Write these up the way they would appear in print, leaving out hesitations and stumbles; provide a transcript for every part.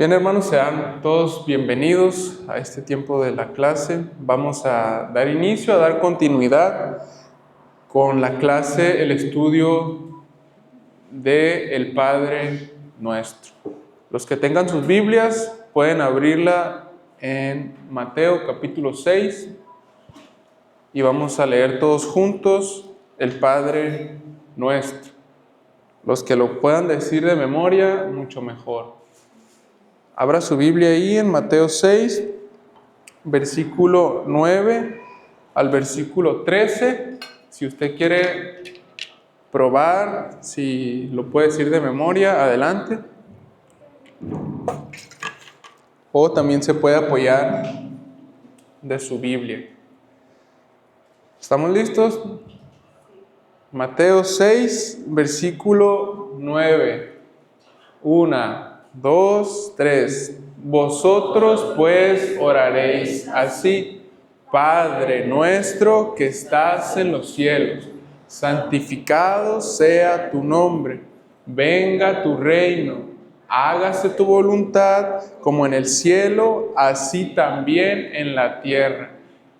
Bien, hermanos, sean todos bienvenidos a este tiempo de la clase. Vamos a dar inicio, a dar continuidad con la clase, el estudio del Padre Nuestro. Los que tengan sus Biblias pueden abrirla en Mateo capítulo 6 y vamos a leer todos juntos el Padre Nuestro. Los que lo puedan decir de memoria, mucho mejor. Abra su Biblia ahí en Mateo 6, versículo 9 al versículo 13. Si usted quiere probar, si lo puede decir de memoria, adelante. O también se puede apoyar de su Biblia. ¿Estamos listos? Mateo 6, versículo 9. 1, 2, 3. Vosotros pues oraréis así: Padre nuestro que estás en los cielos, santificado sea tu nombre, venga tu reino, hágase tu voluntad como en el cielo, así también en la tierra.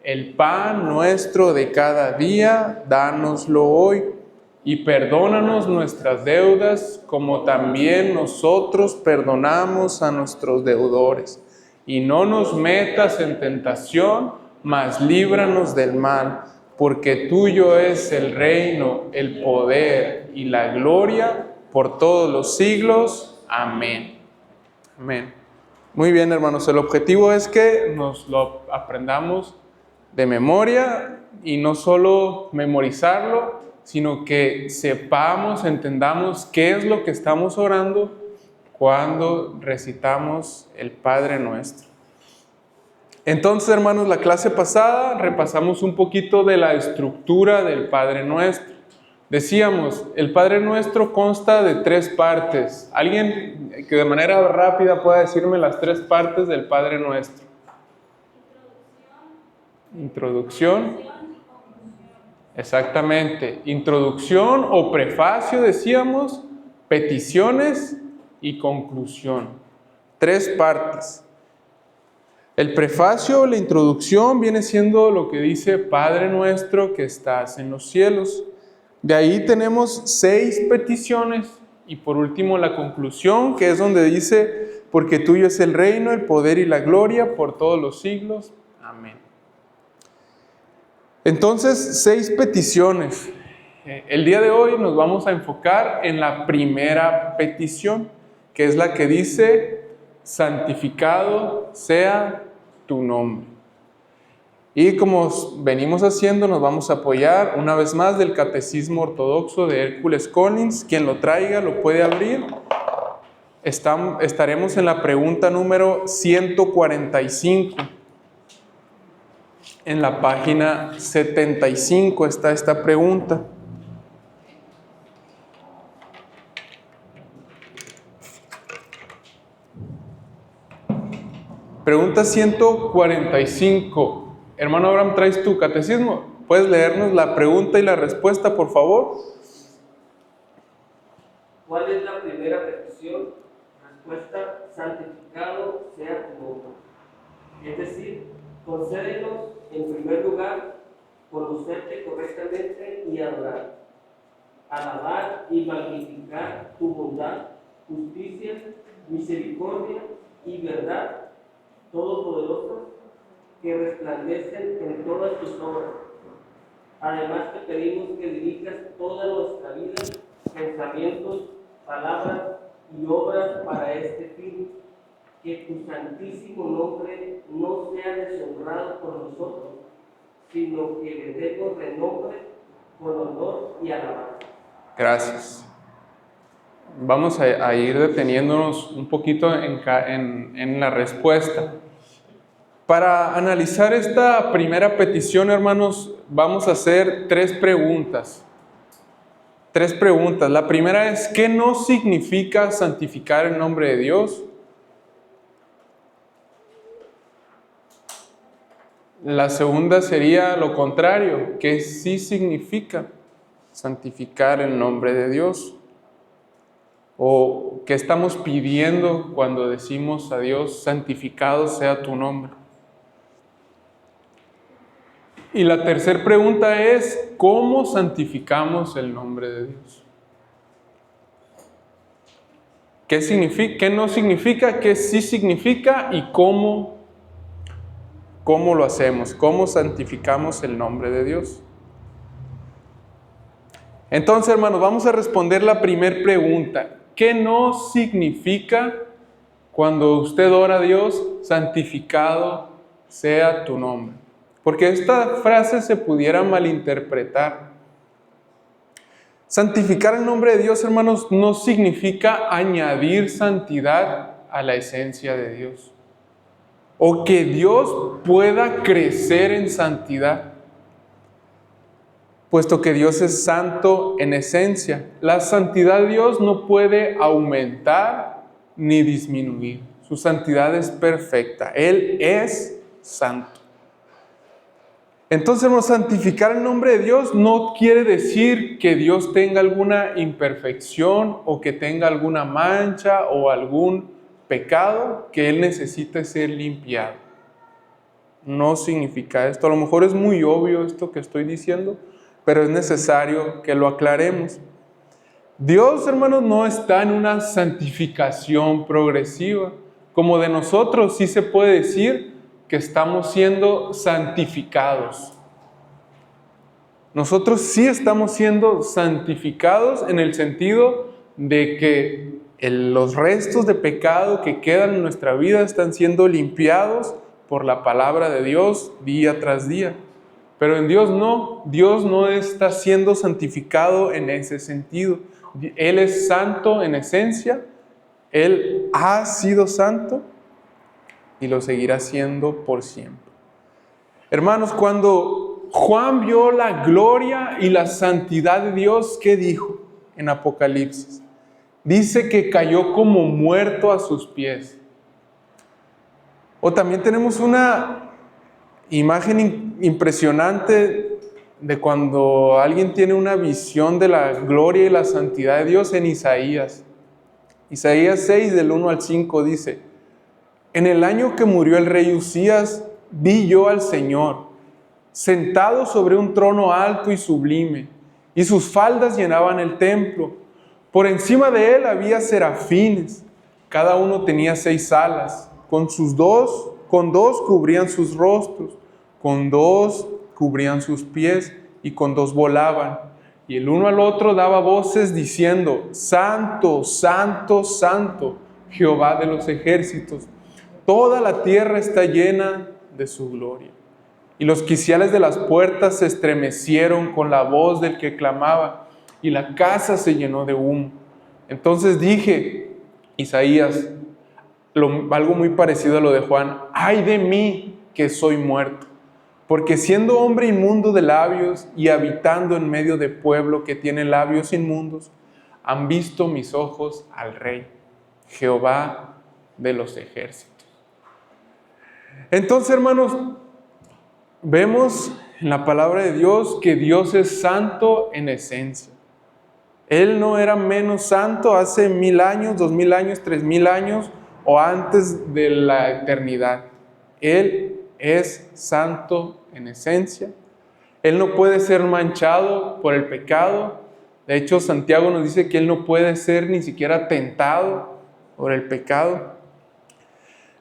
El pan nuestro de cada día, dánoslo hoy. Y perdónanos nuestras deudas, como también nosotros perdonamos a nuestros deudores. Y no nos metas en tentación, mas líbranos del mal, porque tuyo es el reino, el poder y la gloria por todos los siglos. Amén. Amén. Muy bien, hermanos, el objetivo es que nos lo aprendamos de memoria y no solo memorizarlo, sino que sepamos, entendamos qué es lo que estamos orando cuando recitamos el Padre Nuestro. Entonces, hermanos, la clase pasada repasamos un poquito de la estructura del Padre Nuestro. Decíamos, el Padre Nuestro consta de 3 partes. ¿Alguien que de manera rápida pueda decirme las 3 partes del Padre Nuestro? Introducción. Exactamente. Introducción o prefacio, decíamos, peticiones y conclusión. 3 partes. El prefacio, la introducción, viene siendo lo que dice: Padre nuestro que estás en los cielos. De ahí tenemos 6 peticiones y por último la conclusión, que es donde dice: porque tuyo es el reino, el poder y la gloria por todos los siglos. Amén. Entonces, 6 peticiones. El día de hoy nos vamos a enfocar en la primera petición, que es la que dice: santificado sea tu nombre. Y como venimos haciendo, nos vamos a apoyar una vez más del Catecismo Ortodoxo de Hércules Collins. Quien lo traiga lo puede abrir. Estaremos en la pregunta número 145. En la página 75 está esta pregunta. Pregunta 145. Hermano Abraham, ¿traes tu catecismo? ¿Puedes leernos la pregunta y la respuesta, por favor? ¿Cuál es la primera petición? Respuesta: santificado sea tu nombre. Es decir, concédenos, en primer lugar, conocerte correctamente y adorar, alabar y magnificar tu bondad, justicia, misericordia y verdad todopoderosas que resplandecen en todas tus obras. Además, te pedimos que dirijas toda nuestra vida, pensamientos, palabras y obras para este fin, que tu santísimo nombre no sea deshonrado por nosotros, sino que le demos renombre con honor y alabanza. Gracias. Vamos a ir deteniéndonos un poquito en la respuesta. Para analizar esta primera petición, hermanos, vamos a hacer 3 preguntas. 3 preguntas. La primera es: ¿qué no significa santificar el nombre de Dios? La segunda sería lo contrario: ¿qué sí significa santificar el nombre de Dios? ¿O qué estamos pidiendo cuando decimos a Dios, santificado sea tu nombre? Y la tercera pregunta es, ¿cómo santificamos el nombre de Dios? ¿Qué significa? ¿Qué no significa? ¿Qué sí significa? ¿Y cómo lo hacemos? ¿Cómo santificamos el nombre de Dios? Entonces, hermanos, vamos a responder la primera pregunta. ¿Qué no significa cuando usted ora a Dios, santificado sea tu nombre? Porque esta frase se pudiera malinterpretar. Santificar el nombre de Dios, hermanos, no significa añadir santidad a la esencia de Dios, o que Dios pueda crecer en santidad, puesto que Dios es santo en esencia. La santidad de Dios no puede aumentar ni disminuir. Su santidad es perfecta. Él es santo. Entonces, hermanos, santificar el nombre de Dios no quiere decir que Dios tenga alguna imperfección o que tenga alguna mancha o algún pecado que Él necesite ser limpiado. No significa esto. A lo mejor es muy obvio esto que estoy diciendo, pero es necesario que lo aclaremos. Dios, hermanos, no está en una santificación progresiva. Como de nosotros sí se puede decir que estamos siendo santificados. Nosotros sí estamos siendo santificados en el sentido de que los restos de pecado que quedan en nuestra vida están siendo limpiados por la palabra de Dios día tras día. Pero en Dios no está siendo santificado en ese sentido. Él es santo en esencia, Él ha sido santo y lo seguirá siendo por siempre. Hermanos, cuando Juan vio la gloria y la santidad de Dios, ¿qué dijo en Apocalipsis? Dice que cayó como muerto a sus pies. O también tenemos una imagen impresionante de cuando alguien tiene una visión de la gloria y la santidad de Dios en Isaías. Isaías 6, del 1 al 5 dice: en el año que murió el rey Uzías, vi yo al Señor, sentado sobre un trono alto y sublime, y sus faldas llenaban el templo. Por encima de él había serafines, cada uno tenía 6 alas, con dos cubrían sus rostros, con 2 cubrían sus pies, y con 2 volaban. Y el uno al otro daba voces diciendo: Santo, Santo, Santo, Jehová de los ejércitos. Toda la tierra está llena de su gloria. Y los quiciales de las puertas se estremecieron con la voz del que clamaba, y la casa se llenó de humo. Entonces dije, Isaías, algo muy parecido a lo de Juan: ay de mí que soy muerto, porque siendo hombre inmundo de labios y habitando en medio de pueblo que tiene labios inmundos, han visto mis ojos al Rey, Jehová de los ejércitos. Entonces, hermanos, vemos en la palabra de Dios que Dios es santo en esencia. Él no era menos santo hace 1000 años, 2000 años, 3000 años o antes de la eternidad. Él es santo en esencia. Él no puede ser manchado por el pecado. De hecho, Santiago nos dice que Él no puede ser ni siquiera tentado por el pecado.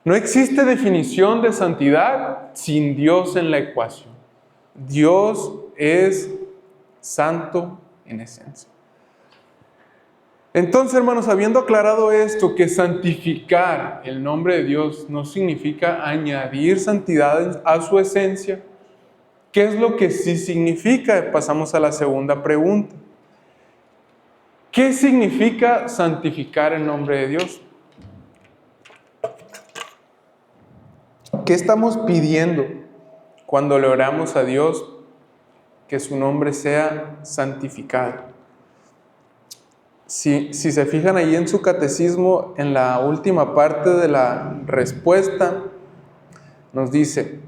No existe definición de santidad sin Dios en la ecuación. Dios es santo en esencia. Entonces, hermanos, habiendo aclarado esto, que santificar el nombre de Dios no significa añadir santidad a su esencia, ¿qué es lo que sí significa? Pasamos a la segunda pregunta. ¿Qué significa santificar el nombre de Dios? ¿Qué estamos pidiendo cuando le oramos a Dios que su nombre sea santificado? Si se fijan ahí en su catecismo, en la última parte de la respuesta, nos dice: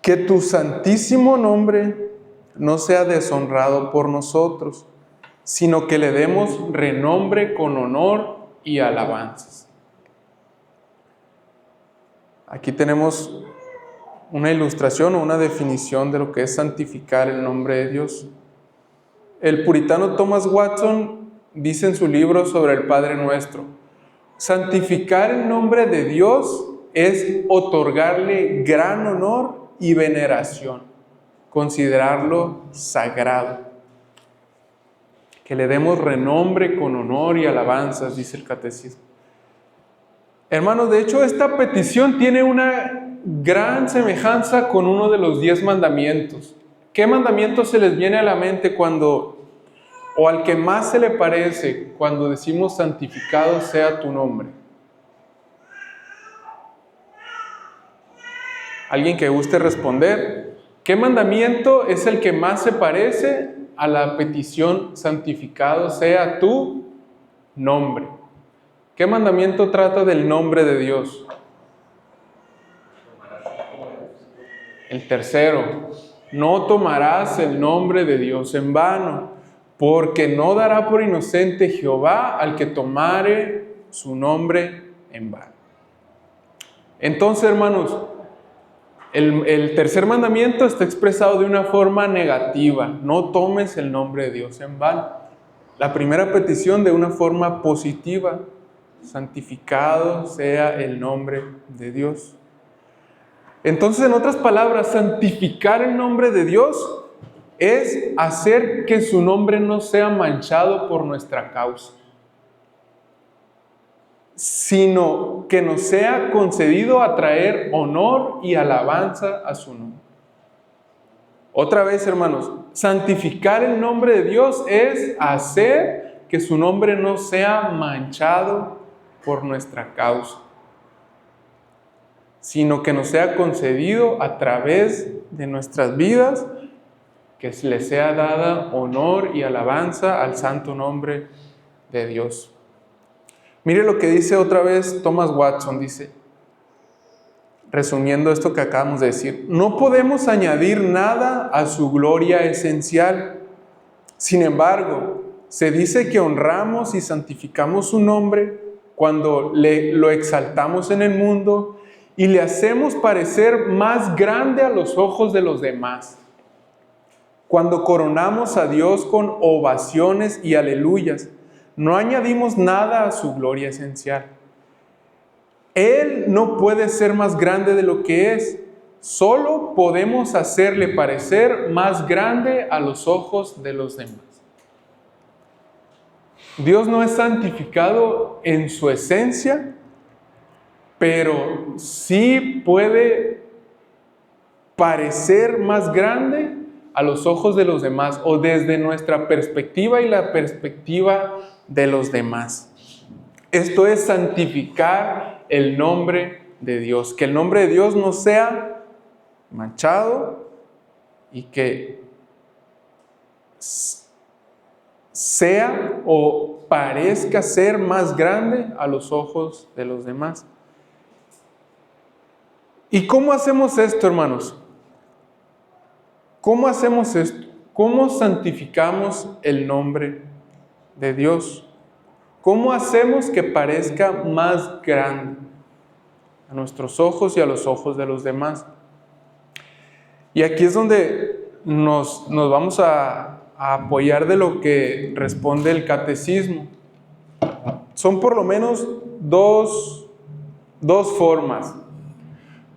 que tu santísimo nombre no sea deshonrado por nosotros, sino que le demos renombre con honor y alabanzas. Aquí tenemos una ilustración o una definición de lo que es santificar el nombre de Dios. El puritano Thomas Watson dice en su libro sobre el Padre Nuestro: santificar el nombre de Dios es otorgarle gran honor y veneración, considerarlo sagrado. Que le demos renombre con honor y alabanzas, dice el catecismo. Hermanos, de hecho, esta petición tiene una gran semejanza con uno de los 10 mandamientos. ¿Qué mandamiento se les viene a la mente o al que más se le parece cuando decimos santificado sea tu nombre? ¿Alguien que guste responder? ¿Qué mandamiento es el que más se parece a la petición santificado sea tu nombre? ¿Qué mandamiento trata del nombre de Dios? El tercero: no tomarás el nombre de Dios en vano, porque no dará por inocente Jehová al que tomare su nombre en vano. Entonces, hermanos, el tercer mandamiento está expresado de una forma negativa: no tomes el nombre de Dios en vano. La primera petición de una forma positiva: santificado sea el nombre de Dios. Entonces, en otras palabras, santificar el nombre de Dios es hacer que su nombre no sea manchado por nuestra causa, sino que nos sea concedido a traer honor y alabanza a su nombre. Otra vez, hermanos, santificar el nombre de Dios es hacer que su nombre no sea manchado por nuestra causa, sino que nos sea concedido a través de nuestras vidas, que le sea dada honor y alabanza al santo nombre de Dios. Mire lo que dice otra vez Thomas Watson, dice, resumiendo esto que acabamos de decir: no podemos añadir nada a su gloria esencial. Sin embargo, se dice que honramos y santificamos su nombre cuando lo exaltamos en el mundo y le hacemos parecer más grande a los ojos de los demás. Cuando coronamos a Dios con ovaciones y aleluyas, no añadimos nada a su gloria esencial. Él no puede ser más grande de lo que es. Solo podemos hacerle parecer más grande a los ojos de los demás. Dios no es santificado en su esencia, pero sí puede parecer más grande a los ojos de los demás, o desde nuestra perspectiva y la perspectiva de los demás. Esto es santificar el nombre de Dios, que el nombre de Dios no sea manchado y que sea o parezca ser más grande a los ojos de los demás. ¿Y cómo hacemos esto, hermanos? ¿Cómo hacemos esto? ¿Cómo santificamos el nombre de Dios? ¿Cómo hacemos que parezca más grande a nuestros ojos y a los ojos de los demás? Y aquí es donde nos vamos a apoyar de lo que responde el catecismo. Son por lo menos dos formas.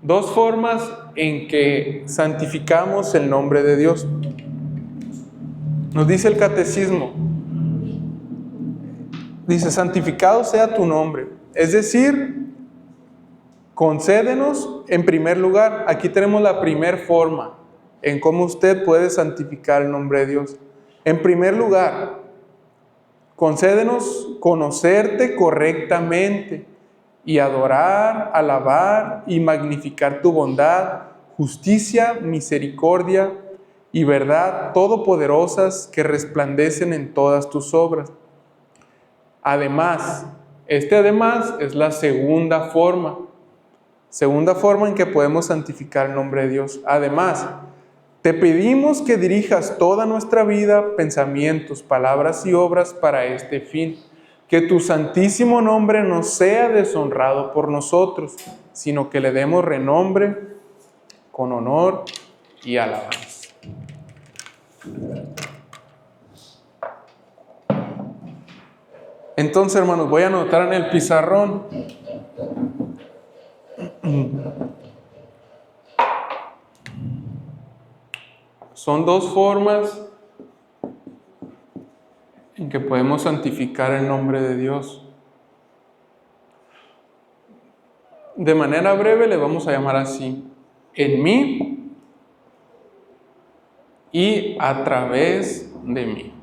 Dos formas en que santificamos el nombre de Dios. Nos dice el catecismo, dice: santificado sea tu nombre. Es decir, concédenos en primer lugar. Aquí tenemos la primera forma en cómo usted puede santificar el nombre de Dios. En primer lugar, concédenos conocerte correctamente y adorar, alabar y magnificar tu bondad, justicia, misericordia y verdad todopoderosas que resplandecen en todas tus obras. Además, además es la segunda forma en que podemos santificar el nombre de Dios. Además, Te pedimos que dirijas toda nuestra vida, pensamientos, palabras y obras para este fin. Que tu santísimo nombre no sea deshonrado por nosotros, sino que le demos renombre con honor y alabanza. Entonces, hermanos, voy a anotar en el pizarrón. Son dos formas en que podemos santificar el nombre de Dios. De manera breve le vamos a llamar así: en mí y a través de mí.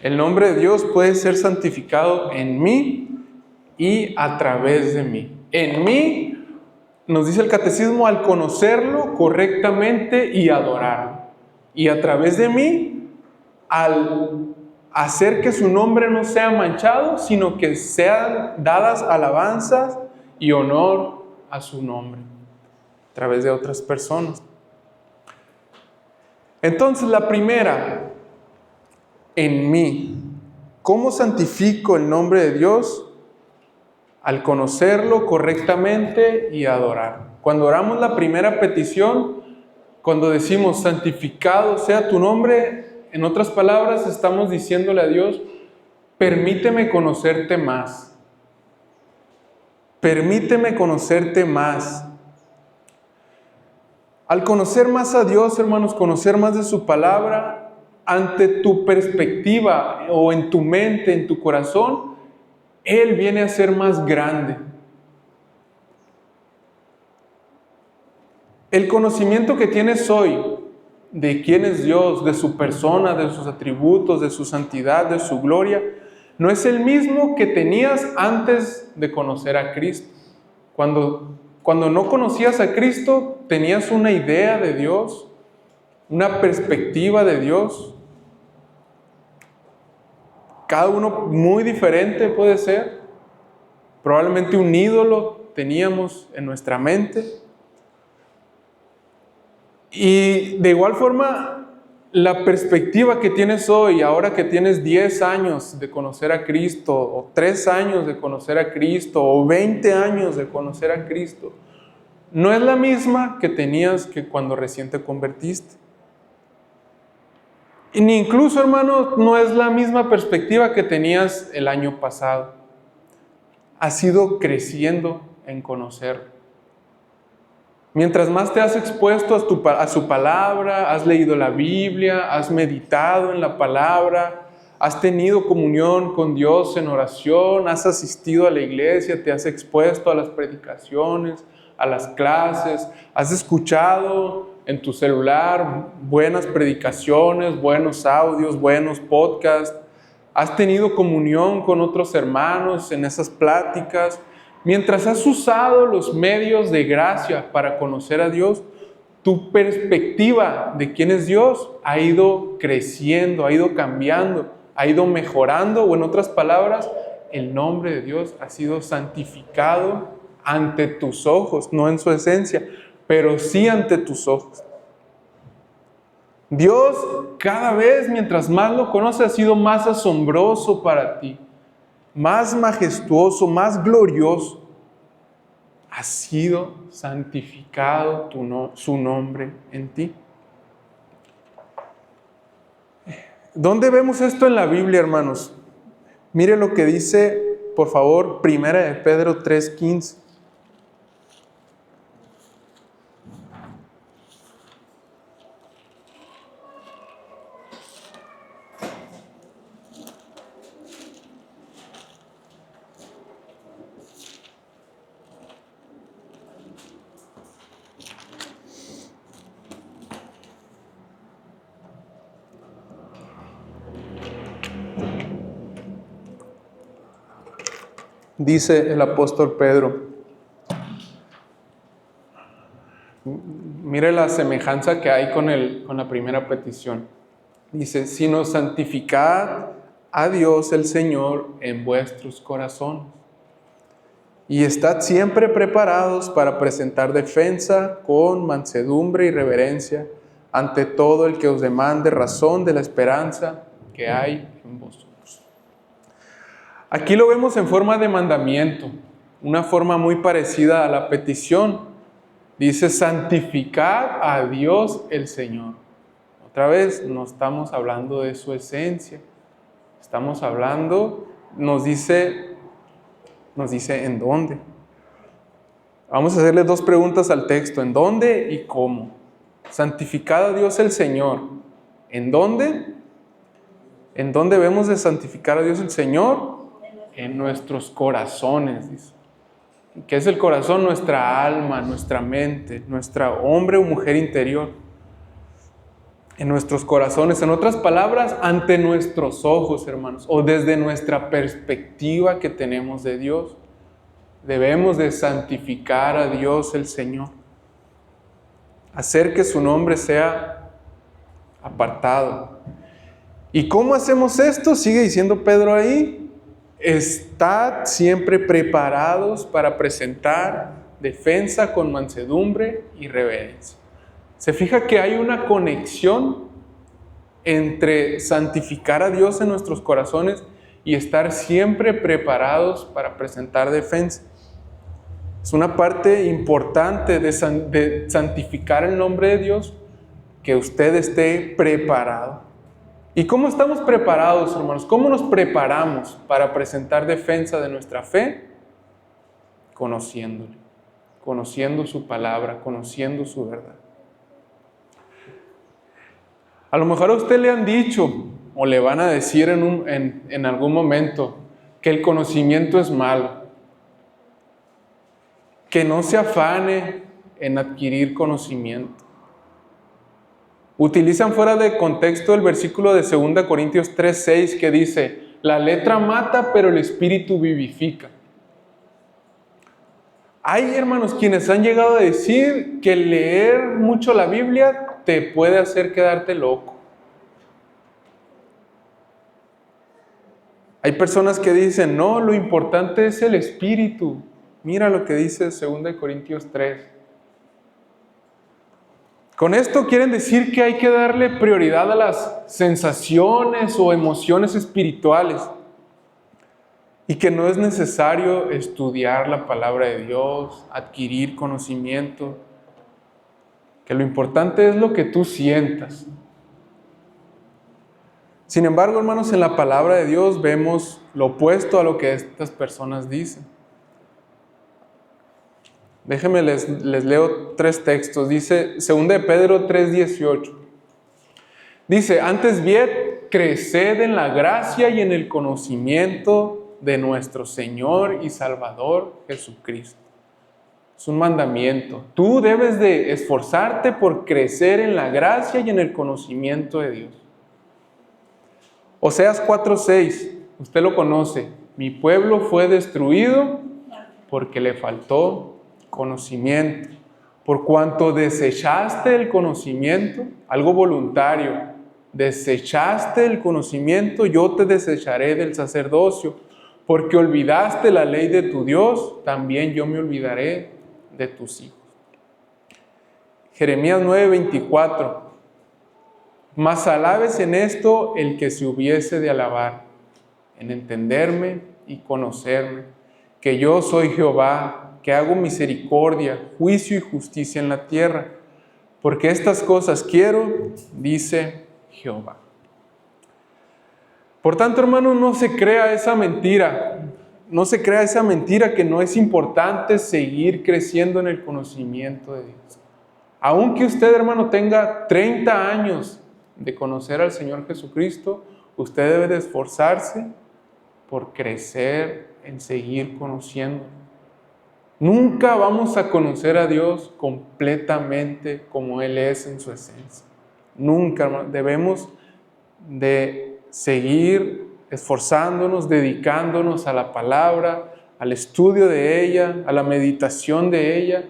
El nombre de Dios puede ser santificado en mí y a través de mí. En mí, nos dice el catecismo, al conocerlo correctamente y adorarlo. Y a través de mí, al hacer que su nombre no sea manchado, sino que sean dadas alabanzas y honor a su nombre, a través de otras personas. Entonces, la primera, en mí. ¿Cómo santifico el nombre de Dios? Al conocerlo correctamente y adorar. Cuando oramos la primera petición, cuando decimos santificado sea tu nombre, en otras palabras estamos diciéndole a Dios: permíteme conocerte más. Permíteme conocerte más. Al conocer más a Dios, hermanos, conocer más de su palabra, ante tu perspectiva o en tu mente, en tu corazón, Él viene a ser más grande. El conocimiento que tienes hoy de quién es Dios, de su persona, de sus atributos, de su santidad, de su gloria, no es el mismo que tenías antes de conocer a Cristo. Cuando no conocías a Cristo, tenías una idea de Dios, una perspectiva de Dios. Cada uno muy diferente puede ser. Probablemente un ídolo teníamos en nuestra mente. Y de igual forma, la perspectiva que tienes hoy, ahora que tienes 10 años de conocer a Cristo, o 3 años de conocer a Cristo, o 20 años de conocer a Cristo, no es la misma que tenías que cuando recién te convertiste. Y ni incluso, hermano, no es la misma perspectiva que tenías el año pasado. Has ido creciendo en conocerlo. Mientras más te has expuesto a su palabra, has leído la Biblia, has meditado en la palabra, has tenido comunión con Dios en oración, has asistido a la iglesia, te has expuesto a las predicaciones, a las clases, has escuchado en tu celular buenas predicaciones, buenos audios, buenos podcasts, has tenido comunión con otros hermanos en esas pláticas. Mientras has usado los medios de gracia para conocer a Dios, tu perspectiva de quién es Dios ha ido creciendo, ha ido cambiando, ha ido mejorando, o en otras palabras, el nombre de Dios ha sido santificado ante tus ojos, no en su esencia, pero sí ante tus ojos. Dios, cada vez mientras más lo conoces, ha sido más asombroso para ti, más majestuoso, más glorioso. Ha sido santificado su nombre en ti. ¿Dónde vemos esto en la Biblia, hermanos? Mire lo que dice, por favor, 1 de Pedro 3:15. Dice el apóstol Pedro, mire la semejanza que hay con la primera petición. Dice: sino santificad a Dios el Señor en vuestros corazones. y estad siempre preparados para presentar defensa con mansedumbre y reverencia ante todo el que os demande razón de la esperanza que hay en vosotros. Aquí lo vemos en forma de mandamiento, una forma muy parecida a la petición. Dice, santificad a Dios el Señor. Otra vez, no estamos hablando de su esencia. Estamos hablando, nos dice en dónde. Vamos a hacerle dos preguntas al texto. ¿En dónde y cómo? Santificad a Dios el Señor. ¿En dónde? ¿En dónde debemos de santificar a Dios el Señor? En nuestros corazones, dice. ¿Qué es el corazón? Nuestra alma, nuestra mente, nuestra hombre o mujer interior. En nuestros corazones, en otras palabras, ante nuestros ojos, hermanos, o desde nuestra perspectiva que tenemos de Dios. Debemos de santificar a Dios el Señor. Hacer que su nombre sea apartado. ¿Y cómo hacemos esto? Sigue diciendo Pedro ahí. Estad siempre preparados para presentar defensa con mansedumbre y reverencia. Se fija que hay una conexión entre santificar a Dios en nuestros corazones y estar siempre preparados para presentar defensa. Es una parte importante de santificar el nombre de Dios, que usted esté preparado. ¿Y cómo estamos preparados, hermanos? ¿Cómo nos preparamos para presentar defensa de nuestra fe? Conociéndole, conociendo su palabra, conociendo su verdad. A lo mejor a usted le han dicho o le van a decir en algún momento que el conocimiento es malo, que no se afane en adquirir conocimiento. Utilizan fuera de contexto el versículo de 2 Corintios 3:6 que dice, la letra mata, pero el espíritu vivifica. Hay hermanos quienes han llegado a decir que leer mucho la Biblia te puede hacer quedarte loco. Hay personas que dicen, no, lo importante es el espíritu. Mira lo que dice 2 Corintios 3. Con esto quieren decir que hay que darle prioridad a las sensaciones o emociones espirituales y que no es necesario estudiar la palabra de Dios, adquirir conocimiento, que lo importante es lo que tú sientas. Sin embargo, hermanos, en la palabra de Dios vemos lo opuesto a lo que estas personas dicen. Déjenme les leo 3 textos. Dice 2 de Pedro 3:18. Dice, antes bien, creced en la gracia y en el conocimiento de nuestro Señor y Salvador Jesucristo. Es un mandamiento. Tú debes de esforzarte por crecer en la gracia y en el conocimiento de Dios. Oseas 4:6, usted lo conoce. Mi pueblo fue destruido porque le faltó conocimiento. Por cuanto desechaste el conocimiento, algo voluntario, desechaste el conocimiento, yo te desecharé del sacerdocio. Porque olvidaste la ley de tu Dios, también yo me olvidaré de tus hijos. Jeremías 9:24. Mas alabes en esto el que se hubiese de alabar, en entenderme y conocerme, que yo soy Jehová, que hago misericordia, juicio y justicia en la tierra, porque estas cosas quiero, dice Jehová. Por tanto, hermano, no se crea esa mentira. No se crea esa mentira que no es importante seguir creciendo en el conocimiento de Dios. Aunque usted, hermano, tenga 30 años de conocer al Señor Jesucristo, usted debe de esforzarse por crecer en seguir conociendo. Nunca vamos a conocer a Dios completamente como Él es en su esencia. Nunca, hermano. Debemos de seguir esforzándonos, dedicándonos a la palabra, al estudio de ella, a la meditación de ella,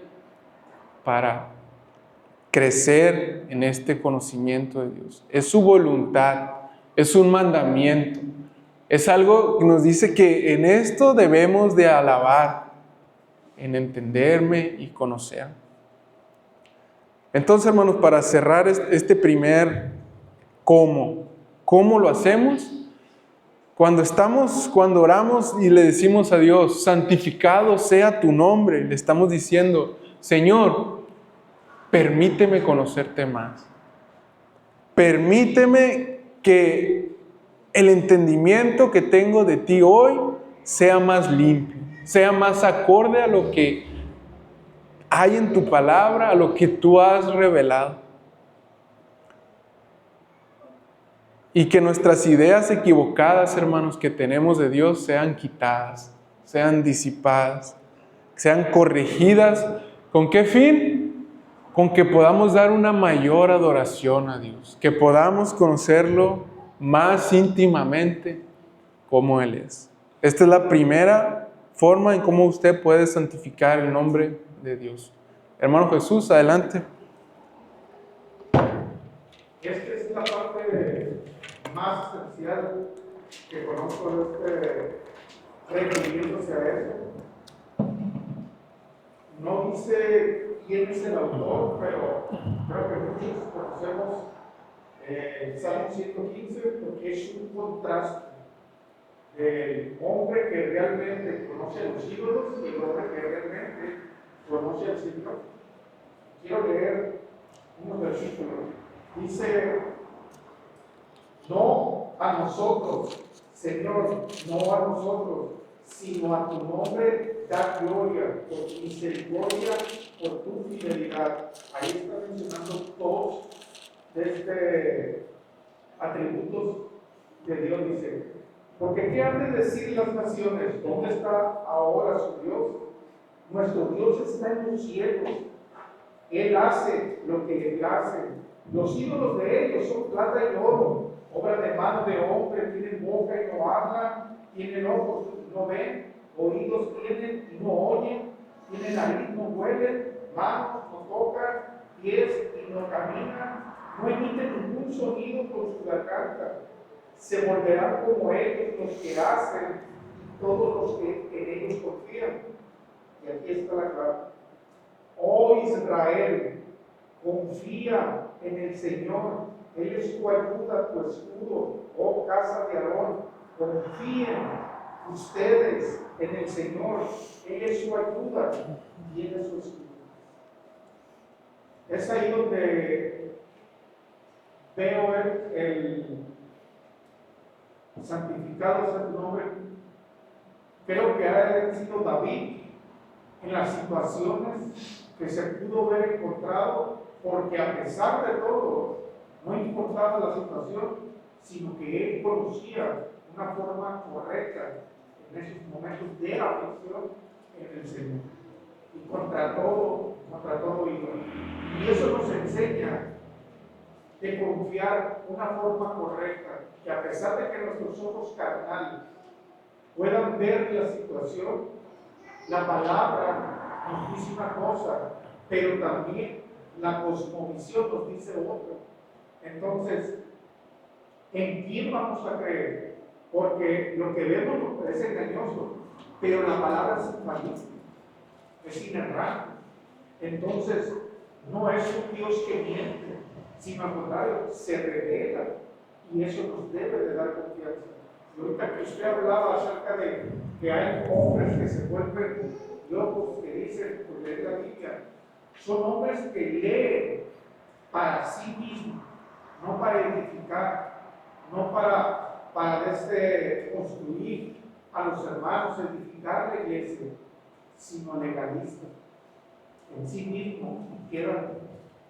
para crecer en este conocimiento de Dios. Es su voluntad, es un mandamiento, es algo que nos dice que en esto debemos de alabar, en entenderme y conocer. Entonces, hermanos, para cerrar este primer ¿cómo lo hacemos? Cuando oramos y le decimos a Dios, santificado sea tu nombre, le estamos diciendo, Señor, permíteme conocerte más. Permíteme que el entendimiento que tengo de ti hoy sea más limpio, sea más acorde a lo que hay en tu palabra, a lo que tú has revelado. Y que nuestras ideas equivocadas, hermanos, que tenemos de Dios sean quitadas, sean disipadas, sean corregidas. ¿Con qué fin? Con que podamos dar una mayor adoración a Dios, que podamos conocerlo más íntimamente como Él es. Esta es la primera forma en cómo usted puede santificar el nombre de Dios. Hermano Jesús, adelante. Esta es la parte más esencial que conozco de refiriéndose a eso. No dice quién es el autor, pero creo que muchos conocemos el Salmo 115 porque es un contraste del hombre que realmente conoce a los ídolos y el hombre que realmente conoce al Señor. Quiero leer unos versículos. Dice: no a nosotros, Señor, no a nosotros, sino a tu nombre da gloria por tu misericordia, por tu fidelidad. Ahí está mencionando todos atributos de Dios, dice. Porque ¿qué han de decir las naciones? ¿Dónde está ahora su Dios? Nuestro Dios está en los cielos. Él hace lo que Él hace. Los ídolos de ellos son plata y oro, obra de mano de hombre. Tienen boca y no hablan, tienen ojos y no ven, oídos tienen y no oyen, tienen nariz, no huelen, manos no tocan, pies y no caminan, no emiten ningún sonido con su garganta. Se volverán como ellos los que hacen y todos los que en ellos confían. Y aquí está la clave. Oh Israel, confía en el Señor. Él es tu ayuda, tu escudo. Oh casa de Aarón, confíen ustedes en el Señor. Él es su ayuda y Él es su escudo. Es ahí donde veo el santificado sea tu nombre. Creo que ha sido David en las situaciones que se pudo haber encontrado, porque a pesar de todo, no importaba la situación, sino que él conocía una forma correcta en esos momentos de aflicción en el Señor. Y contra todo ídolo. Y eso nos enseña de confiar una forma correcta, que a pesar de que nuestros ojos carnales puedan ver la situación, la palabra nos dice una cosa, pero también la cosmovisión nos dice otra. Entonces, ¿en quién vamos a creer? Porque lo que vemos nos parece engañoso, pero la palabra es infalible, es inerrante. Entonces, no es un Dios que miente, sino al contrario, se revela, y eso nos debe de dar confianza. Y ahorita que usted hablaba acerca de que hay hombres que se vuelven locos, que dicen por leer la Biblia, son hombres que leen para sí mismos, no para edificar, no para construir a los hermanos, edificar la iglesia, sino legalistas. En sí mismos quieran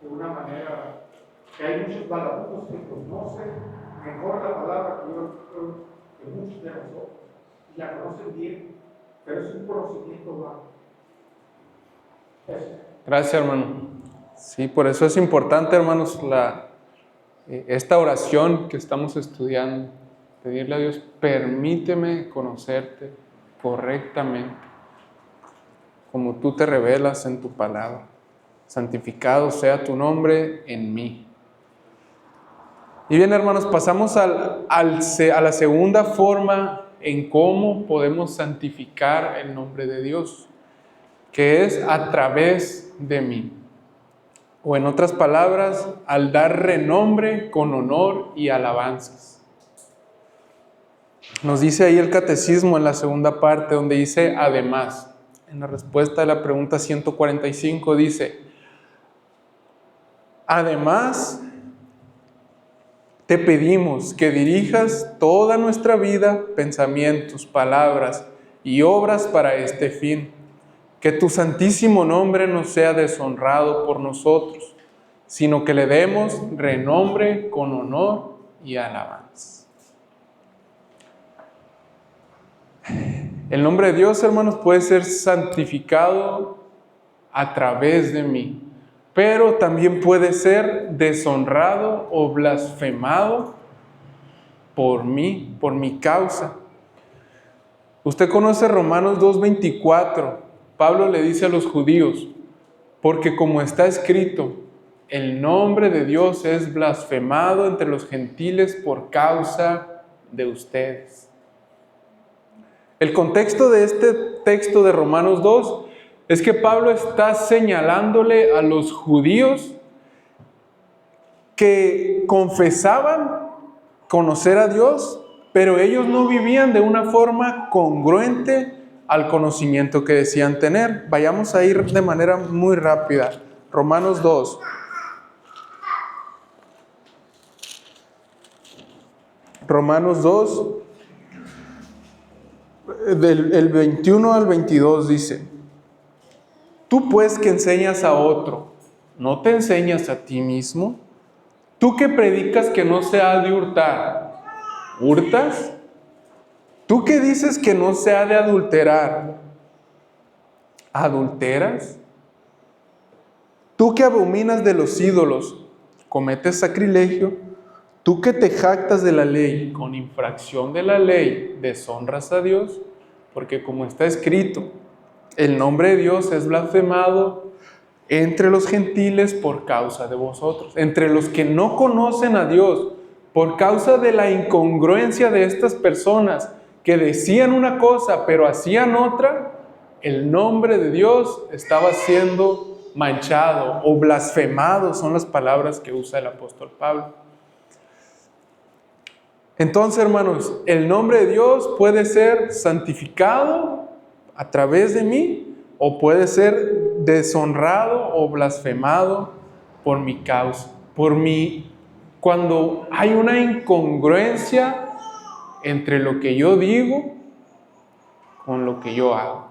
de una manera que hay muchos balabucos que conocen mejor la palabra que muchos de nosotros, y la conocen bien, pero es un conocimiento bajo. Gracias, hermano. Sí, por eso es importante, hermanos, esta oración que estamos estudiando. Pedirle a Dios, permíteme conocerte correctamente, como tú te revelas en tu palabra. Santificado sea tu nombre en mí. Y bien, hermanos, pasamos a la segunda forma en cómo podemos santificar el nombre de Dios. que es a través de mí. O en otras palabras, al dar renombre con honor y alabanzas. Nos dice ahí el catecismo en la segunda parte, donde dice además. En la respuesta a la pregunta 145 dice: además, te pedimos que dirijas toda nuestra vida, pensamientos, palabras y obras para este fin. Que tu santísimo nombre no sea deshonrado por nosotros, sino que le demos renombre con honor y alabanza. El nombre de Dios, hermanos, puede ser santificado a través de mí, pero también puede ser deshonrado o blasfemado por mí, por mi causa. Usted conoce Romanos 2:24. Pablo le dice a los judíos: porque como está escrito, el nombre de Dios es blasfemado entre los gentiles por causa de ustedes. El contexto de este texto de Romanos 2 es que Pablo está señalándole a los judíos que confesaban conocer a Dios, pero ellos no vivían de una forma congruente al conocimiento que decían tener. Vayamos a ir de manera muy rápida. Romanos 2. Romanos 2, del 21 al 22 dice: tú pues que enseñas a otro, ¿no te enseñas a ti mismo? Tú que predicas que no se ha de hurtar, ¿hurtas? Tú que dices que no se ha de adulterar, ¿adulteras? Tú que abominas de los ídolos, ¿cometes sacrilegio? Tú que te jactas de la ley, con infracción de la ley, ¿deshonras a Dios? Porque como está escrito, el nombre de Dios es blasfemado entre los gentiles por causa de vosotros. Entre los que no conocen a Dios, por causa de la incongruencia de estas personas que decían una cosa pero hacían otra, el nombre de Dios estaba siendo manchado o blasfemado, son las palabras que usa el apóstol Pablo. Entonces, hermanos, el nombre de Dios puede ser santificado a través de mí o puede ser deshonrado o blasfemado por mi causa, por mí. Cuando hay una incongruencia entre lo que yo digo con lo que yo hago.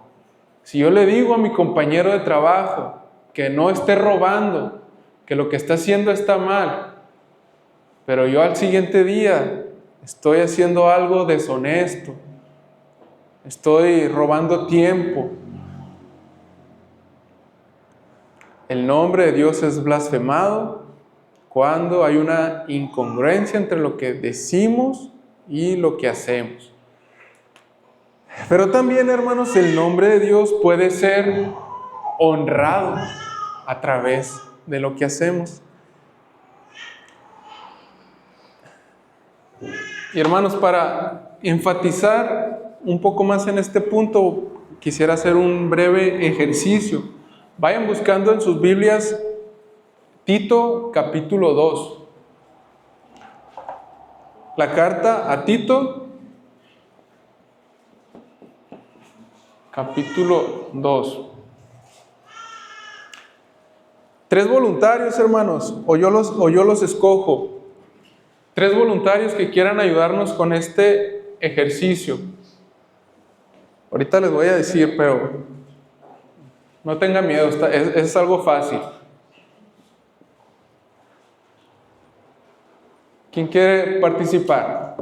Si yo le digo a mi compañero de trabajo que no esté robando, que lo que está haciendo está mal, pero yo al siguiente día estoy haciendo algo deshonesto, estoy robando tiempo, el nombre de Dios es blasfemado cuando hay una incongruencia entre lo que decimos y lo que hacemos. Pero también, hermanos, el nombre de Dios puede ser honrado a través de lo que hacemos. Y hermanos, para enfatizar un poco más en este punto, quisiera hacer un breve ejercicio. Vayan buscando en sus Biblias Tito capítulo 2. La carta a Tito capítulo 2. 3 voluntarios, hermanos, o yo los escojo. 3 voluntarios que quieran ayudarnos con este ejercicio. Ahorita les voy a decir, pero no tengan miedo, es algo fácil. ¿Quién quiere participar?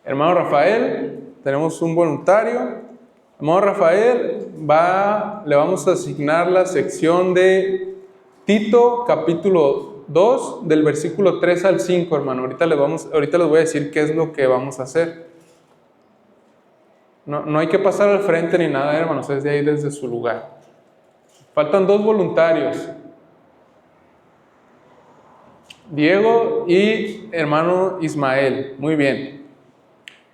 Hermano Rafael, tenemos un voluntario. Hermano Rafael, le vamos a asignar la sección de Tito capítulo 2, del versículo 3 al 5, hermano. Ahorita les voy a decir qué es lo que vamos a hacer. No hay que pasar al frente ni nada, hermanos, es de ahí desde su lugar. Faltan 2 voluntarios. Diego y hermano Ismael. Muy bien.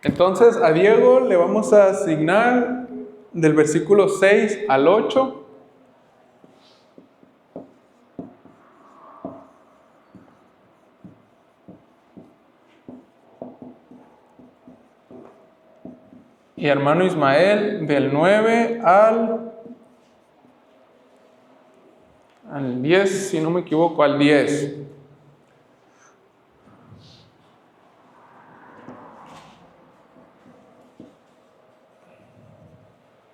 Entonces a Diego le vamos a asignar del versículo 6 al 8. Y hermano Ismael, del 9 al 10, si no me equivoco, al 10.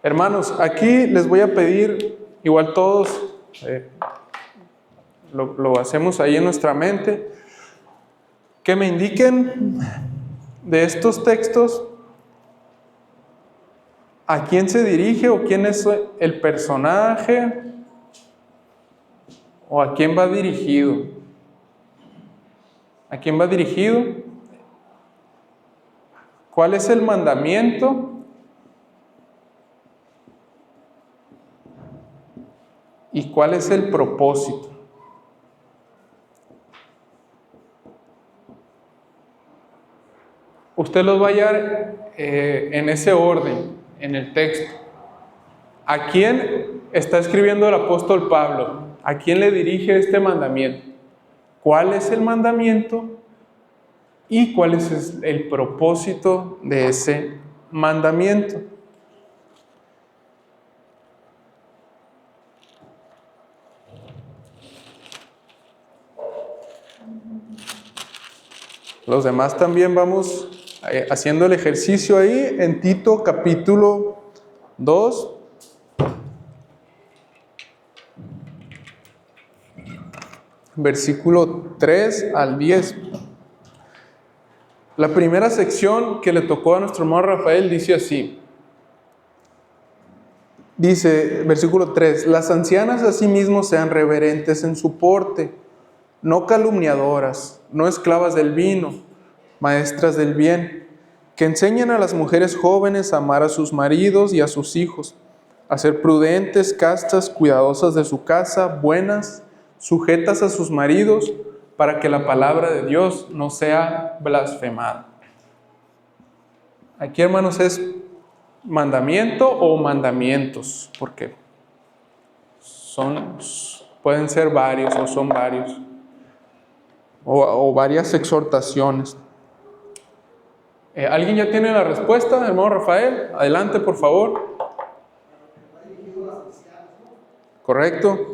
Hermanos, aquí les voy a pedir, igual todos, lo hacemos ahí en nuestra mente, que me indiquen de estos textos a quién se dirige o quién es el personaje o a quién va dirigido. ¿A quién va dirigido? ¿Cuál es el mandamiento? ¿Y cuál es el propósito? Usted los va a hallar en ese orden, en el texto. ¿A quién está escribiendo el apóstol Pablo? ¿A quién le dirige este mandamiento? ¿Cuál es el mandamiento? ¿Y cuál es el propósito de ese mandamiento? Los demás también vamos haciendo el ejercicio ahí en Tito capítulo 2. Versículo 3 al 10. La primera sección que le tocó a nuestro hermano Rafael dice así. Dice, versículo 3, las ancianas asimismo sean reverentes en su porte, no calumniadoras, no esclavas del vino, maestras del bien, que enseñen a las mujeres jóvenes a amar a sus maridos y a sus hijos, a ser prudentes, castas, cuidadosas de su casa, buenas, sujetas a sus maridos, para que la palabra de Dios no sea blasfemada. Aquí, hermanos, es mandamiento o mandamientos, porque pueden ser varios o son varios, o varias exhortaciones. ¿Alguien ya tiene la respuesta, hermano Rafael? Adelante, por favor. Correcto.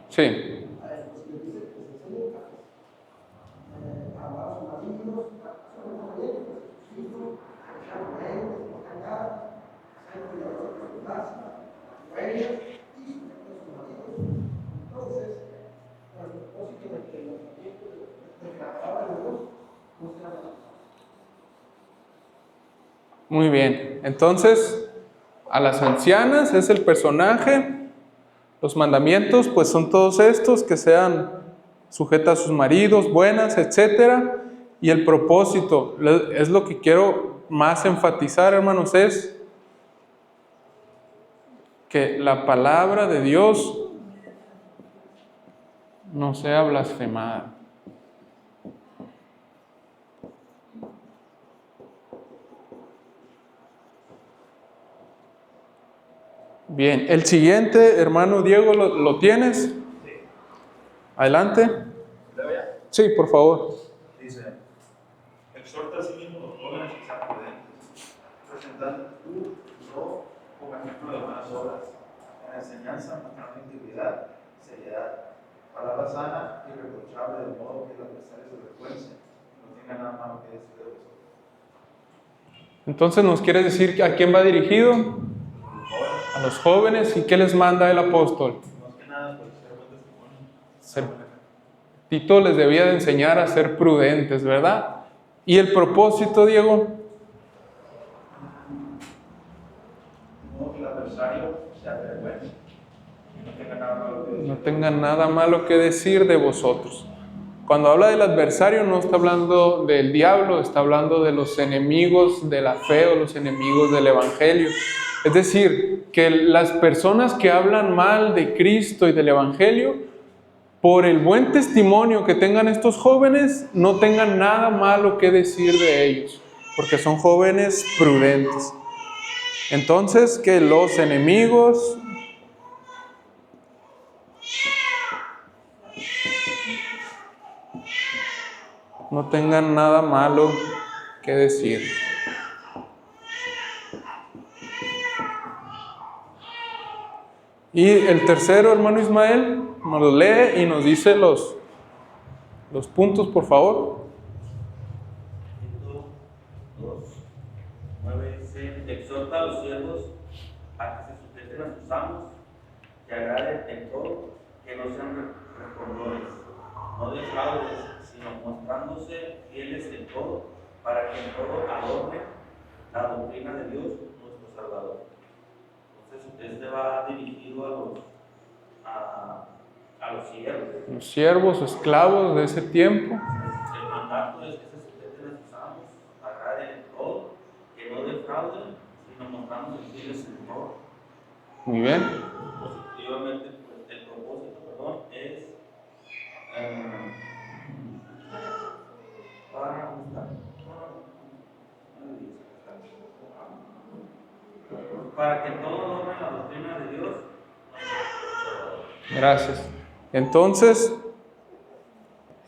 Sí. Muy bien. Entonces, a las ancianas es el personaje. Los mandamientos, pues son todos estos, que sean sujetas a sus maridos, buenas, etc. Y el propósito, es lo que quiero más enfatizar, hermanos, es que la palabra de Dios no sea blasfemada. Bien, el siguiente, hermano Diego, ¿lo tienes? Sí. Adelante. ¿Leo ya? Sí, por favor. Dice, exhorta a sí mismo los jóvenes que sean prudentes, presentando tú como ejemplo de buenas obras, en enseñanza, mostrando integridad, seriedad, palabra sana y irreprochable, de modo que la adversario se vergüence, no tenga nada malo que decir de vosotros. Entonces, ¿nos quiere decir a quién va dirigido? A los jóvenes. ¿Y qué les manda el apóstol? Más que nada, pues, ser buen testimonio. Tito les debía de enseñar a ser prudentes, ¿verdad? ¿Y el propósito, Diego? No que el adversario se avergüence y no tenga nada malo que decir. No tengan nada malo que decir de vosotros. Cuando habla del adversario no está hablando del diablo, está hablando de los enemigos de la fe o los enemigos del evangelio. Es decir, que las personas que hablan mal de Cristo y del evangelio, por el buen testimonio que tengan estos jóvenes, no tengan nada malo que decir de ellos, porque son jóvenes prudentes. Entonces, que los enemigos no tengan nada malo que decir. Y el tercero, hermano Ismael, nos lo lee y nos dice los puntos, por favor. Tito 2:9 dice: exhorta a los siervos a que se sujeten a sus amos, que agraden en todo, que no sean respondores, no defraudes, sino mostrándose fieles en todo, para que en todo adornen la doctrina de Dios, nuestro Salvador. Entonces, este va dirigido a los siervos. Los siervos, esclavos de ese tiempo. El mandato es que se sujeten a sus amos, agraden en todo, que no defrauden, sino mostrándose fieles en todo. Muy bien. Positivamente, pues, el propósito, es para que todo honre la doctrina de Dios. Gracias. Entonces,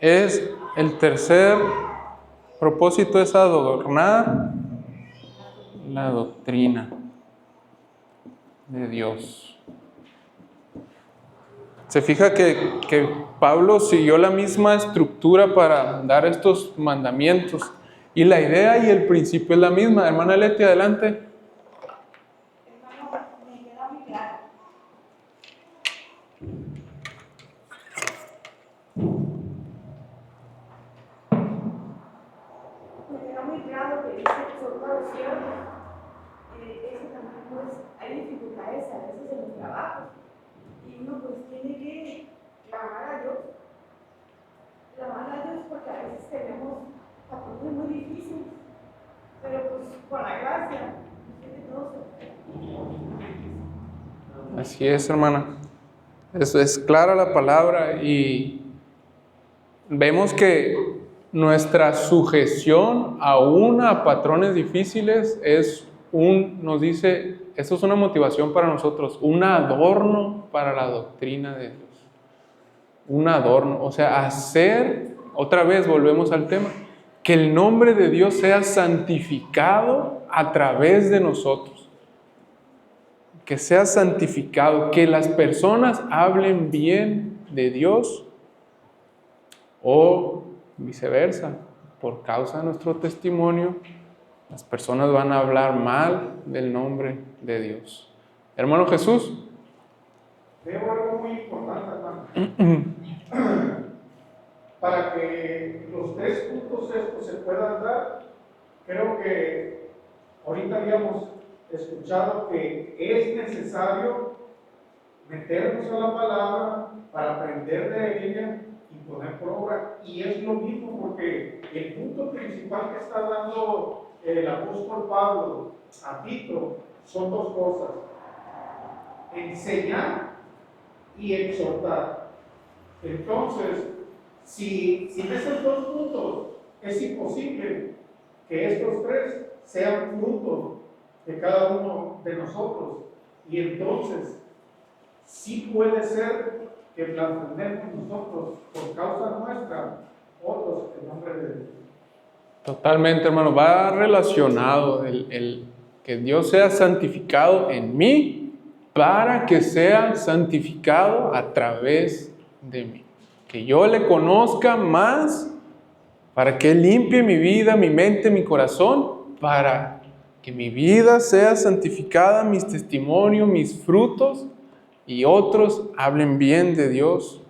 es el tercer propósito, es adornar la doctrina de Dios. Se fija que Pablo siguió la misma estructura para dar estos mandamientos. Y la idea y el principio es la misma. Hermana Leti, adelante. Hermano, me queda muy claro. Me queda muy claro que dice exhorta a los siervos. Eso también, pues, hay dificultades a veces en los trabajos. Y uno, pues, tiene que clamar a Dios. Clamar a Dios porque a veces tenemos patrones muy difíciles. Pero, pues, por la gracia, tiene todo se. Así es, hermana. Eso es clara la palabra y vemos que nuestra sujeción aún a patrones difíciles nos dice, eso es una motivación para nosotros, un adorno para la doctrina de Dios. Un adorno, o sea, hacer, otra vez volvemos al tema, que el nombre de Dios sea santificado a través de nosotros. Que sea santificado, que las personas hablen bien de Dios o viceversa, por causa de nuestro testimonio, las personas van a hablar mal del nombre de Dios. Hermano Jesús. Veo algo muy importante, hermano. Para que los 3 puntos estos se puedan dar, creo que ahorita habíamos escuchado que es necesario meternos a la palabra para aprender de ella y poner por obra. Y es lo mismo porque el punto principal que está dando el apóstol Pablo a Tito son 2 cosas: enseñar y exhortar. Entonces, si en esos 2 puntos es imposible que estos 3 sean fruto de cada uno de nosotros, y entonces sí puede ser que blasfememos nosotros por causa nuestra otros en nombre de Dios. Totalmente, hermano, va relacionado el que Dios sea santificado en mí para que sea santificado a través de mí. Que yo le conozca más para que limpie mi vida, mi mente, mi corazón, para que mi vida sea santificada, mis testimonios, mis frutos, y otros hablen bien de Dios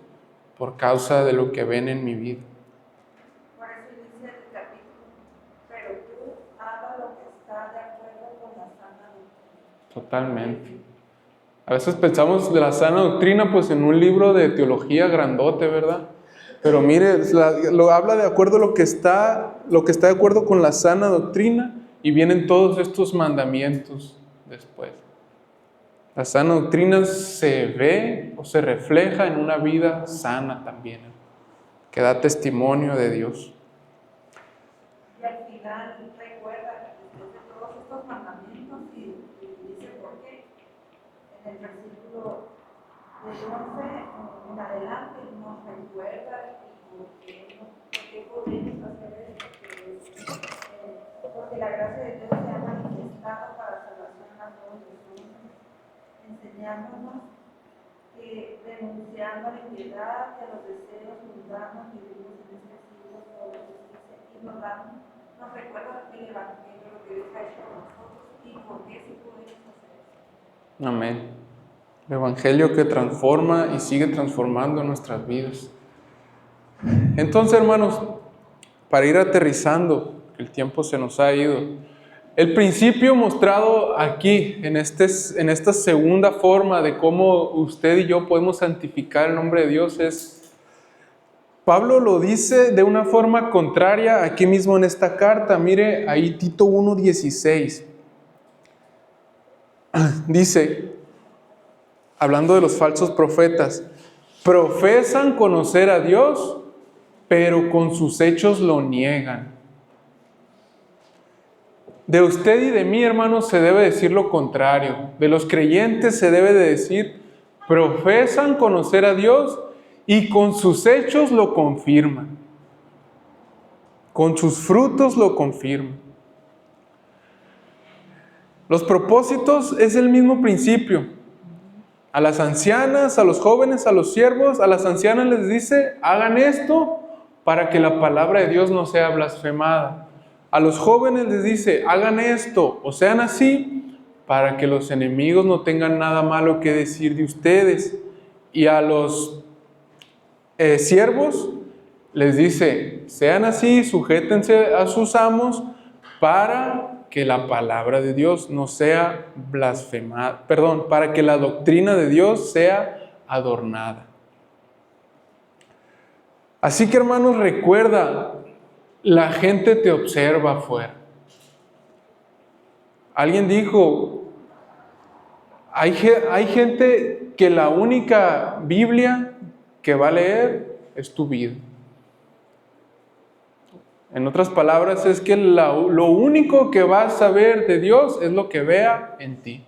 por causa de lo que ven en mi vida. Por eso dice el capítulo, pero tú haga lo que está de acuerdo con la sana doctrina. Totalmente. A veces pensamos de la sana doctrina pues en un libro de teología grandote, ¿verdad? Pero mire, lo habla de acuerdo a lo que está de acuerdo con la sana doctrina, y vienen todos estos mandamientos después. La sana doctrina se ve o se refleja en una vida sana también, que da testimonio de Dios. Y al final recuerda después de todos estos mandamientos y dice por qué. En el versículo del 11 en adelante nos recuerda por qué podemos hacer esto, porque la gracia de Dios se ha manifestado para salvación a todos los hombres, enseñándonos que renunciando a la impiedad y a los deseos mundanos vivimos en este siglo por la justicia, y nos recuerda el Evangelio, lo que Dios ha hecho con nosotros y por qué sí podemos hacer eso. Amén. El Evangelio que transforma y sigue transformando nuestras vidas. Entonces, hermanos, para ir aterrizando, el tiempo se nos ha ido. El principio mostrado aquí, en esta segunda forma de cómo usted y yo podemos santificar el nombre de Dios, es, Pablo lo dice de una forma contraria aquí mismo en esta carta. Mire, ahí Tito 1:16. Dice, hablando de los falsos profetas, profesan conocer a Dios, pero con sus hechos lo niegan. De usted y de mí, hermanos, se debe decir lo contrario. De los creyentes se debe de decir, profesan conocer a Dios y con sus hechos lo confirman. Con sus frutos lo confirman. Los propósitos es el mismo principio. A las ancianas, a los jóvenes, a los siervos, a las ancianas les dice, hagan esto para que la palabra de Dios no sea blasfemada. A los jóvenes les dice, hagan esto o sean así para que los enemigos no tengan nada malo que decir de ustedes. Y a los siervos les dice, sean así, sujétense a sus amos para que la palabra de Dios no sea blasfemada, para que la doctrina de Dios sea adornada. Así que, hermanos, recuerda, la gente te observa afuera. Alguien dijo, hay gente que la única Biblia que va a leer es tu vida. En otras palabras, es que lo único que va a saber de Dios es lo que vea en ti.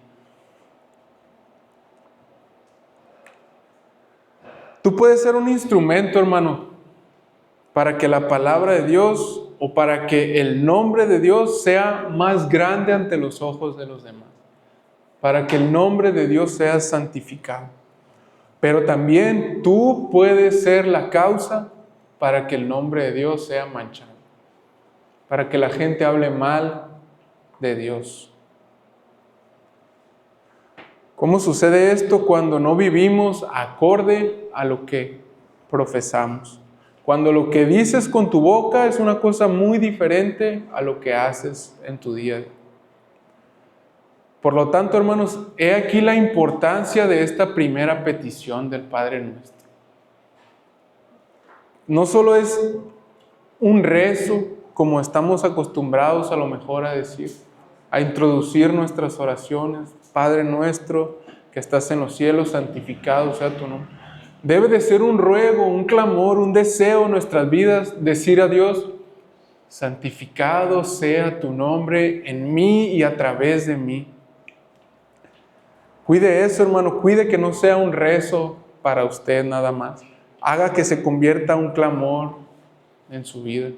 Tú puedes ser un instrumento, hermano, para que la palabra de Dios o para que el nombre de Dios sea más grande ante los ojos de los demás. Para que el nombre de Dios sea santificado. Pero también tú puedes ser la causa para que el nombre de Dios sea manchado. Para que la gente hable mal de Dios. ¿Cómo sucede esto cuando no vivimos acorde a lo que profesamos? Cuando lo que dices con tu boca es una cosa muy diferente a lo que haces en tu día a día. Por lo tanto, hermanos, he aquí la importancia de esta primera petición del Padre Nuestro. No solo es un rezo, como estamos acostumbrados a lo mejor a decir, a introducir nuestras oraciones, Padre nuestro que estás en los cielos, santificado sea tu nombre. Debe de ser un ruego, un clamor, un deseo en nuestras vidas, decir a Dios, santificado sea tu nombre en mí y a través de mí. Cuide eso, hermano, cuide que no sea un rezo para usted nada más. Haga que se convierta en un clamor en su vida.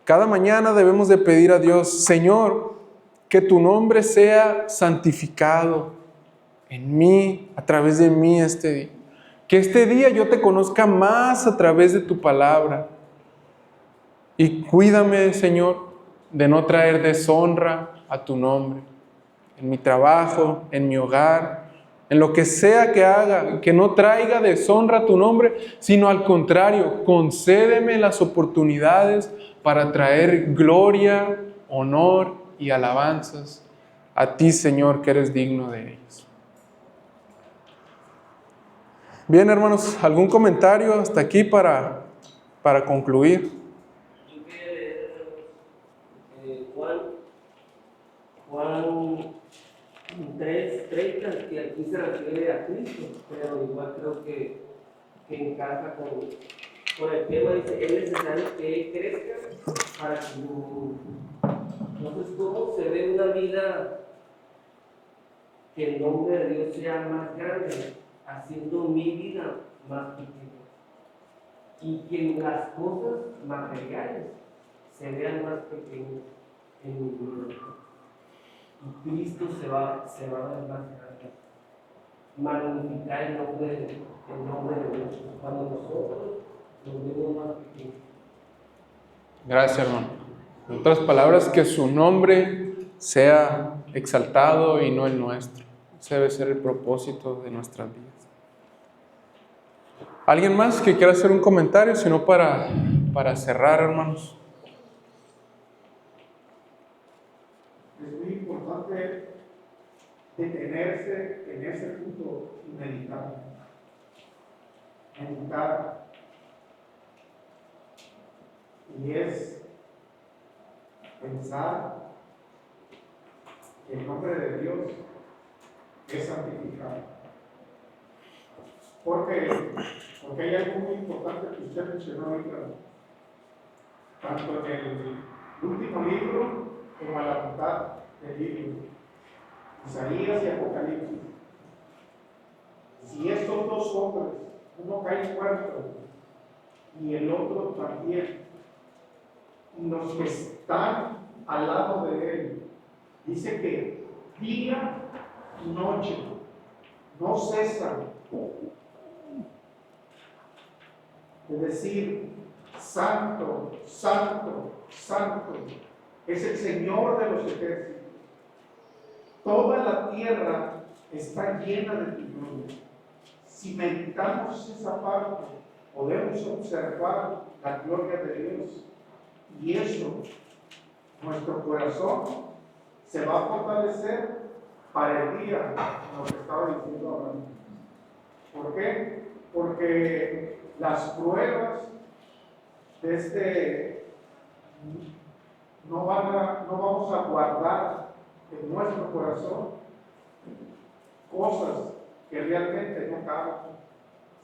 Cada mañana debemos de pedir a Dios, Señor, que tu nombre sea santificado en mí, a través de mí este día. Que este día yo te conozca más a través de tu palabra. Y cuídame, Señor, de no traer deshonra a tu nombre. En mi trabajo, en mi hogar, en lo que sea que haga, que no traiga deshonra a tu nombre, sino al contrario, concédeme las oportunidades para traer gloria, honor y alabanzas a ti, Señor, que eres digno de ellos. Bien, hermanos, ¿algún comentario hasta aquí para para concluir. Yo quería leer Juan 3:30, que aquí se refiere a Cristo, pero igual creo que encaja con el tema. Dice, es necesario que Él crezca para que yo. Entonces, ¿cómo se ve una vida que el nombre de Dios sea más grande, haciendo mi vida más pequeña? Y que las cosas materiales se vean más pequeñas en mi vida. Y Cristo se va a ver más grande. Magnificar el nombre de Dios. Cuando nosotros nos vemos más pequeños. Gracias, hermano. En otras palabras, que su nombre sea exaltado y no el nuestro. Ese debe ser el propósito de nuestras vidas. ¿Alguien más que quiera hacer un comentario? Si no, para cerrar, hermanos. Es muy importante detenerse en ese punto y meditar. Y es pensar que el nombre de Dios es santificado. Porque hay algo muy importante que usted mencionó ahorita, tanto en el último libro como a la mitad del libro, Isaías y Apocalipsis. Si estos dos hombres, uno cae muerto y el otro también, y los que están al lado de él, dice que día y noche no cesan de decir, santo, santo, santo, es el Señor de los ejércitos. Toda la tierra está llena de tu gloria. Si meditamos esa parte, podemos observar la gloria de Dios. Y eso, nuestro corazón se va a fortalecer para el día, como que estaba diciendo ahora. ¿Por qué? Porque las pruebas de no vamos a guardar en nuestro corazón cosas que realmente no caben,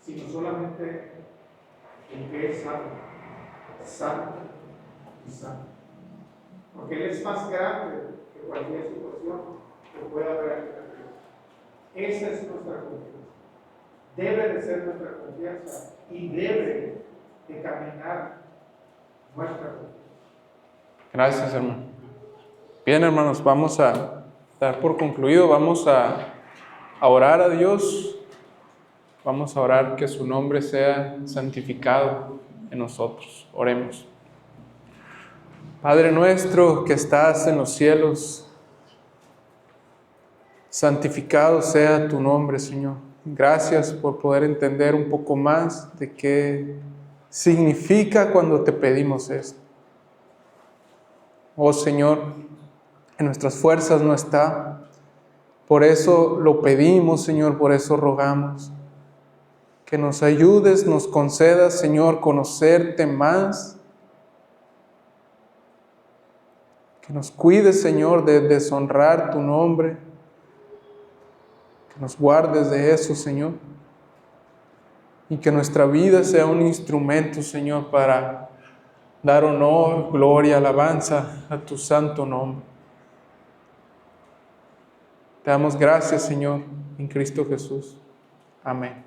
sino solamente el que es santo y santo. Porque Él es más grande que cualquier situación que pueda haber aquí en la tierra. Esa es nuestra confianza. Debe de ser nuestra confianza y debe de caminar nuestra confianza. Gracias, hermano. Bien, hermanos, vamos a dar por concluido. Vamos a orar a Dios. Vamos a orar que su nombre sea santificado en nosotros. Oremos. Padre nuestro que estás en los cielos, santificado sea tu nombre, Señor. Gracias por poder entender un poco más de qué significa cuando te pedimos esto. Oh Señor, en nuestras fuerzas no está. Por eso lo pedimos, Señor, por eso rogamos. Que nos ayudes, nos concedas, Señor, conocerte más. Que nos cuides, Señor, de deshonrar tu nombre. Que nos guardes de eso, Señor. Y que nuestra vida sea un instrumento, Señor, para dar honor, gloria, alabanza a tu santo nombre. Te damos gracias, Señor, en Cristo Jesús. Amén.